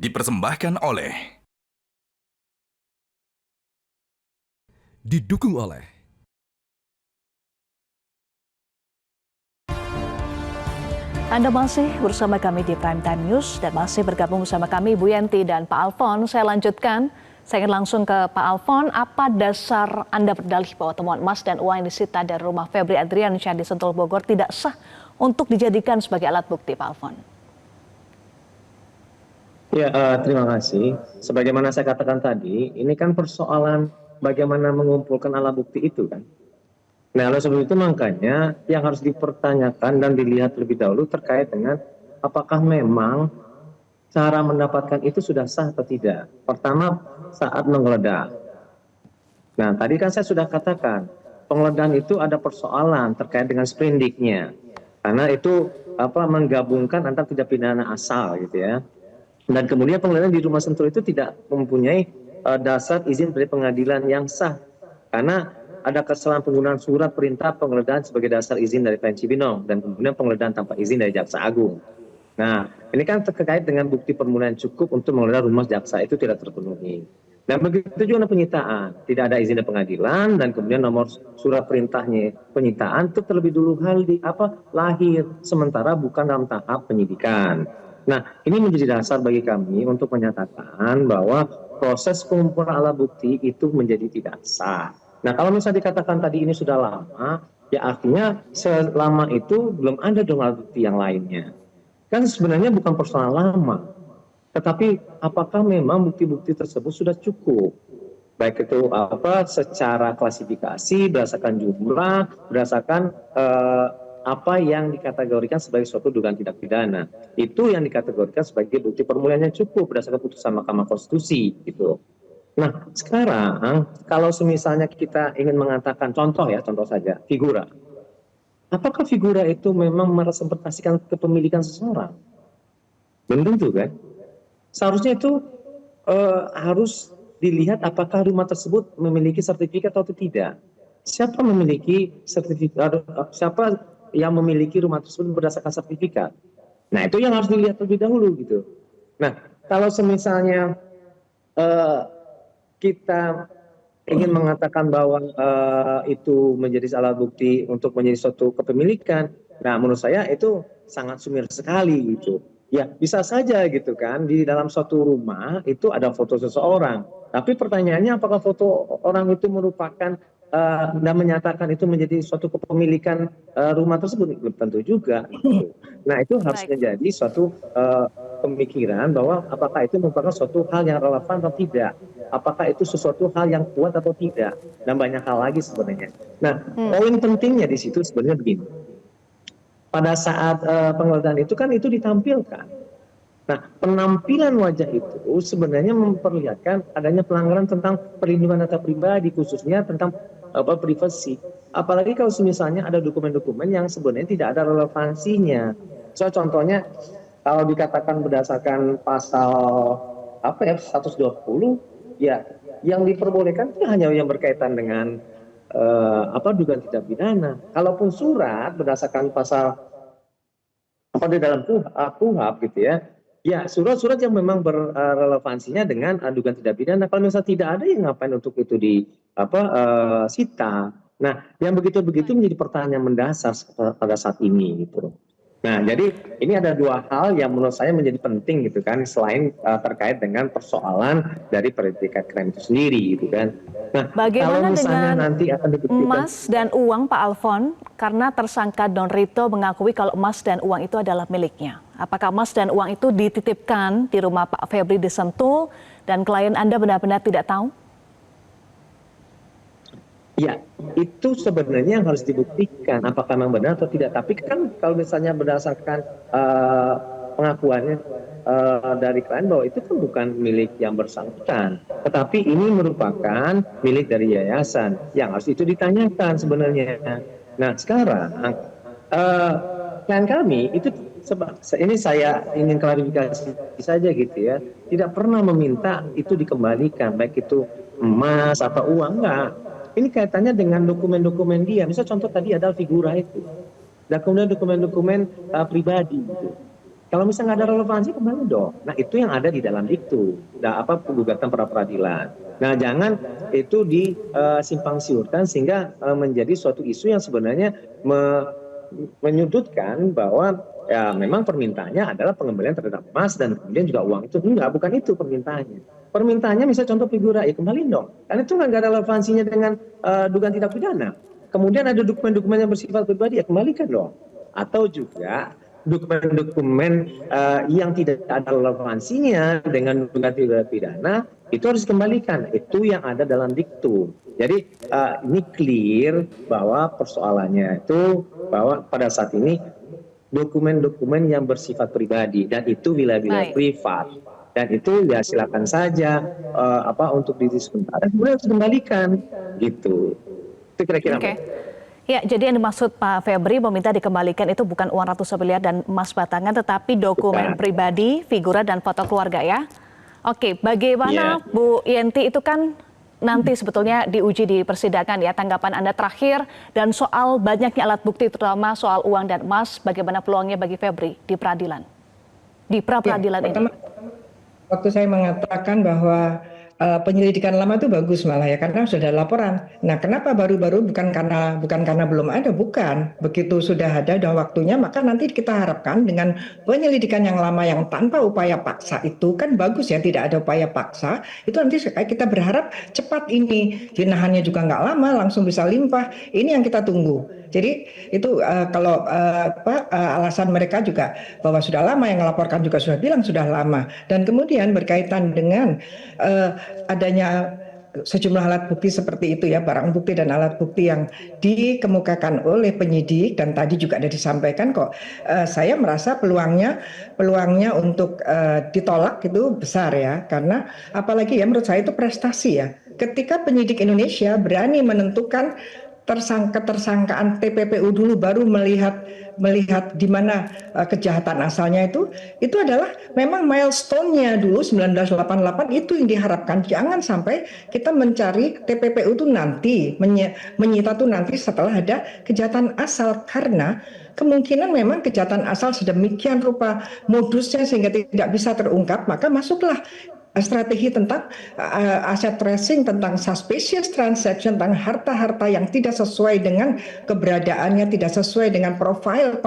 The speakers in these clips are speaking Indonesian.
Dipersembahkan oleh Didukung oleh Anda masih bersama kami di Prime Time News dan masih bergabung bersama kami Bu Yanti dan Pak Alfon. Saya lanjutkan, saya ingin langsung ke Pak Alfon. Apa dasar Anda berdalih bahwa temuan emas dan uang yang disita dari rumah Febri Adriansyah di Sentul Bogor tidak sah untuk dijadikan sebagai alat bukti, Pak Alfon? Ya, terima kasih. Sebagaimana saya katakan tadi, ini kan persoalan bagaimana mengumpulkan alat bukti itu kan. Nah, oleh sebab itu makanya yang harus dipertanyakan dan dilihat lebih dahulu terkait dengan apakah memang cara mendapatkan itu sudah sah atau tidak. Pertama, saat menggeledah. Nah, tadi kan saya sudah katakan, penggeledahan itu ada persoalan terkait dengan sprindiknya. Karena itu menggabungkan antara tindak pidana asal gitu ya. Dan kemudian penggeledahan di rumah Sentul itu tidak mempunyai dasar izin dari pengadilan yang sah. Karena ada kesalahan penggunaan surat perintah penggeledahan sebagai dasar izin dari PN Cibinong dan kemudian penggeledahan tanpa izin dari Jaksa Agung. Nah, ini kan terkait dengan bukti permulaan cukup untuk menggeledah rumah jaksa itu tidak terpenuhi. Dan begitu juga penyitaan, tidak ada izin dari pengadilan dan kemudian nomor surat perintahnya penyitaan itu terlebih dulu lahir sementara bukan dalam tahap penyidikan. Nah, ini menjadi dasar bagi kami untuk menyatakan bahwa proses pengumpulan alat bukti itu menjadi tidak sah. Nah, kalau misalnya dikatakan tadi ini sudah lama, ya artinya selama itu belum ada dong alat bukti yang lainnya. Kan sebenarnya bukan persoalan lama, tetapi apakah memang bukti-bukti tersebut sudah cukup? Baik itu secara klasifikasi, berdasarkan jumlah, berdasarkan apa yang dikategorikan sebagai suatu dugaan tindak pidana. Itu yang dikategorikan sebagai bukti permulaan yang cukup berdasarkan putusan Mahkamah Konstitusi gitu. Nah, sekarang kalau misalnya kita ingin mengatakan contoh saja, figura. Apakah figura itu memang merepresentasikan kepemilikan seseorang? Belum tentu kan? Seharusnya itu harus dilihat apakah rumah tersebut memiliki sertifikat atau tidak. Siapa memiliki sertifikat? Siapa yang memiliki rumah tersebut berdasarkan sertifikat? Nah, itu yang harus dilihat terlebih dahulu gitu. Nah, kalau misalnya kita ingin mengatakan bahwa itu menjadi alat bukti untuk menjadi suatu kepemilikan, nah menurut saya itu sangat sumir sekali gitu. Ya bisa saja gitu kan di dalam suatu rumah itu ada foto seseorang, tapi pertanyaannya apakah foto orang itu merupakan dan menyatakan itu menjadi suatu kepemilikan rumah tersebut? Belum tentu juga. Gitu. Nah itu harus menjadi suatu pemikiran bahwa apakah itu merupakan suatu hal yang relevan atau tidak. Apakah itu sesuatu hal yang kuat atau tidak, dan banyak hal lagi sebenarnya. Nah, poin pentingnya di situ sebenarnya begini. Pada saat penggeledahan itu kan itu ditampilkan. Nah, penampilan wajah itu sebenarnya memperlihatkan adanya pelanggaran tentang perlindungan data pribadi, khususnya tentang privasi. Apalagi kalau misalnya ada dokumen-dokumen yang sebenarnya tidak ada relevansinya. So, contohnya kalau dikatakan berdasarkan pasal 120, ya yang diperbolehkan itu hanya yang berkaitan dengan dugaan tindak pidana. Kalaupun surat berdasarkan pasal di dalam KUHP gitu ya, ya surat-surat yang memang berrelevansinya dengan dugaan tindak pidana. Kalau misalnya tidak ada, yang ngapain untuk itu sita. Nah, yang begitu-begitu menjadi pertanyaan mendasar pada saat ini gitu. Nah, jadi ini ada dua hal yang menurut saya menjadi penting gitu kan, selain terkait dengan persoalan dari predikat crime itu sendiri gitu kan. Nah, bagaimana kalau misalnya dengan nanti akan dibuktikan emas dan uang, Pak Alfon? Karena tersangka Don Rito mengakui kalau emas dan uang itu adalah miliknya. Apakah emas dan uang itu dititipkan di rumah Pak Febri di Sentul dan klien Anda benar-benar tidak tahu? Ya, itu sebenarnya yang harus dibuktikan apakah memang benar atau tidak. Tapi kan kalau misalnya berdasarkan pengakuannya dari klien bahwa itu kan bukan milik yang bersangkutan, tetapi ini merupakan milik dari yayasan yang harus itu ditanyakan sebenarnya. Nah, sekarang klien kami itu ini saya ingin klarifikasi saja gitu ya, tidak pernah meminta itu dikembalikan, baik itu emas atau uang, enggak. Ini kaitannya dengan dokumen-dokumen dia. Misal contoh tadi ada figura itu. Dan kemudian dokumen-dokumen pribadi gitu. Kalau misalnya nggak ada relevansi, kembali dong. Nah, itu yang ada di dalam itu, gugatan pra peradilan. Nah, jangan itu disimpang siurkan sehingga menjadi suatu isu yang sebenarnya menyudutkan bahwa ya memang permintaannya adalah pengembalian terhadap emas dan kemudian juga uang itu. Enggak, bukan itu permintaannya. Permintaannya misalnya contoh figura, ya kembali dong. Karena itu nggak ada relevansinya dengan dugaan tindak pidana. Kemudian ada dokumen-dokumen yang bersifat pribadi, ya kembalikan dong. Atau juga dokumen-dokumen yang tidak ada relevansinya dengan dugaan tindak pidana itu harus dikembalikan. Itu yang ada dalam diktum. Jadi ini clear bahwa persoalannya itu bahwa pada saat ini dokumen-dokumen yang bersifat pribadi dan itu wilayah-wilayah privat dan itu ya silakan saja untuk diri sementara kemudian harus dikembalikan gitu. Itu kira-kira. Okay. Ya, jadi yang dimaksud Pak Febri meminta dikembalikan itu bukan uang ratusan miliar dan emas batangan, tetapi dokumen pribadi, figura, dan foto keluarga ya. Oke, bagaimana Bu Yenti itu kan nanti sebetulnya diuji di persidangan ya, tanggapan Anda terakhir dan soal banyaknya alat bukti terutama soal uang dan emas, bagaimana peluangnya bagi Febri di peradilan, di pra-peradilan ini? Waktu saya mengatakan bahwa penyelidikan lama itu bagus malah ya karena sudah ada laporan. Nah, kenapa baru-baru bukan karena belum ada, bukan. Begitu sudah ada dan waktunya maka nanti kita harapkan dengan penyelidikan yang lama yang tanpa upaya paksa itu kan bagus ya, tidak ada upaya paksa. Itu nanti kita berharap cepat ini. Jinahannya juga nggak lama, langsung bisa limpah. Ini yang kita tunggu. Jadi itu kalau alasan mereka juga bahwa sudah lama, yang melaporkan juga sudah bilang sudah lama. Dan kemudian berkaitan dengan adanya sejumlah alat bukti seperti itu ya, barang bukti dan alat bukti yang dikemukakan oleh penyidik dan tadi juga ada disampaikan kok, saya merasa peluangnya untuk ditolak itu besar ya, karena apalagi ya menurut saya itu prestasi ya, ketika penyidik Indonesia berani menentukan ketersangkaan TPPU dulu baru melihat di mana kejahatan asalnya itu adalah memang milestone-nya dulu 1988 itu yang diharapkan. Jangan sampai kita mencari TPPU itu nanti menyita itu nanti setelah ada kejahatan asal, karena kemungkinan memang kejahatan asal sedemikian rupa modusnya sehingga tidak bisa terungkap, maka masuklah strategi tentang aset tracing, tentang suspicious transaction, tentang harta-harta yang tidak sesuai dengan keberadaannya, tidak sesuai dengan profil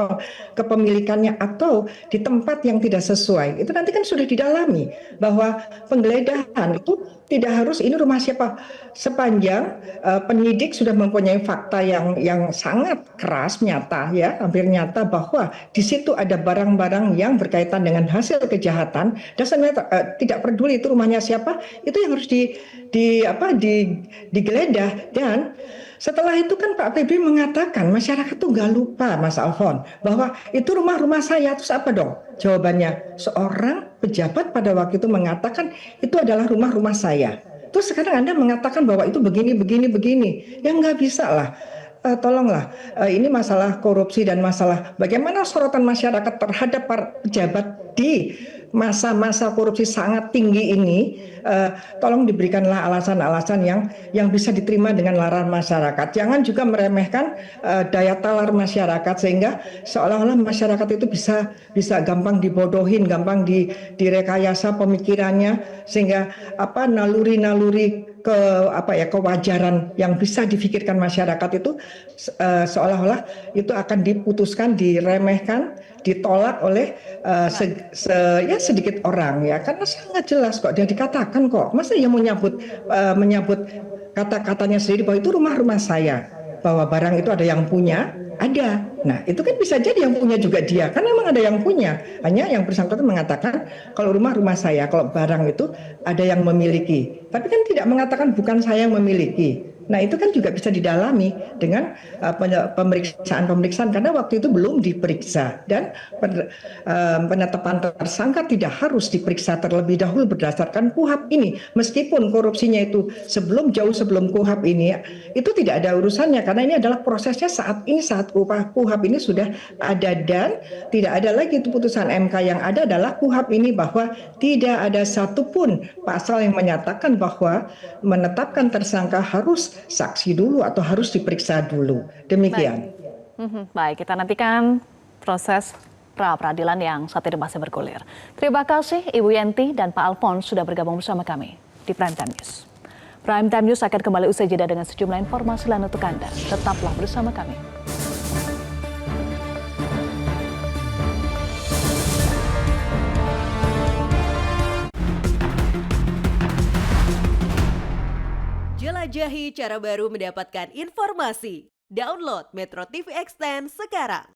kepemilikannya atau di tempat yang tidak sesuai. Itu nanti kan sudah didalami bahwa penggeledahan itu tidak harus ini rumah siapa, sepanjang penyidik sudah mempunyai fakta yang sangat keras, nyata ya, hampir nyata bahwa di situ ada barang-barang yang berkaitan dengan hasil kejahatan dan sebenarnya tidak peduli itu rumahnya siapa, itu yang harus digeledah. Dan setelah itu kan Pak Febri mengatakan masyarakat tuh nggak lupa, Mas Alfon, bahwa itu rumah saya. Terus apa dong jawabannya? Seorang pejabat pada waktu itu mengatakan itu adalah rumah saya. Terus sekarang Anda mengatakan bahwa itu begini. Ya nggak bisa lah. Tolonglah, ini masalah korupsi dan masalah bagaimana sorotan masyarakat terhadap para pejabat di masa-masa korupsi sangat tinggi ini, tolong diberikanlah alasan-alasan yang bisa diterima dengan nalar masyarakat. Jangan juga meremehkan daya talar masyarakat sehingga seolah-olah masyarakat itu bisa gampang dibodohin, gampang direkayasa pemikirannya sehingga naluri-naluri kewajaran yang bisa difikirkan masyarakat itu seolah-olah itu akan diputuskan, diremehkan, ditolak oleh sedikit orang ya, karena sangat jelas kok dia dikatakan kok, masa dia menyebut kata-katanya sendiri bahwa itu rumah saya, bahwa barang itu ada yang punya, ada. Nah itu kan bisa jadi yang punya juga dia, karena memang ada yang punya, hanya yang bersangkutan mengatakan kalau rumah saya, kalau barang itu ada yang memiliki, tapi kan tidak mengatakan bukan saya yang memiliki. Nah itu kan juga bisa didalami dengan pemeriksaan karena waktu itu belum diperiksa dan penetapan tersangka tidak harus diperiksa terlebih dahulu berdasarkan KUHP ini, meskipun korupsinya itu jauh sebelum KUHP ini itu tidak ada urusannya karena ini adalah prosesnya saat KUHP ini sudah ada dan tidak ada lagi itu putusan MK, yang ada adalah KUHP ini bahwa tidak ada satupun pasal yang menyatakan bahwa menetapkan tersangka harus saksi dulu atau harus diperiksa dulu. Demikian. Baik, kita nantikan proses pra-peradilan yang saat ini masih bergulir. Terima kasih Ibu Yenti dan Pak Alphonse sudah bergabung bersama kami di Prime Time News. Prime Time News akan kembali usai jeda dengan sejumlah informasi lain untuk Anda. Tetaplah bersama kami. Jelajahi cara baru mendapatkan informasi. Download Metro TV Extend sekarang.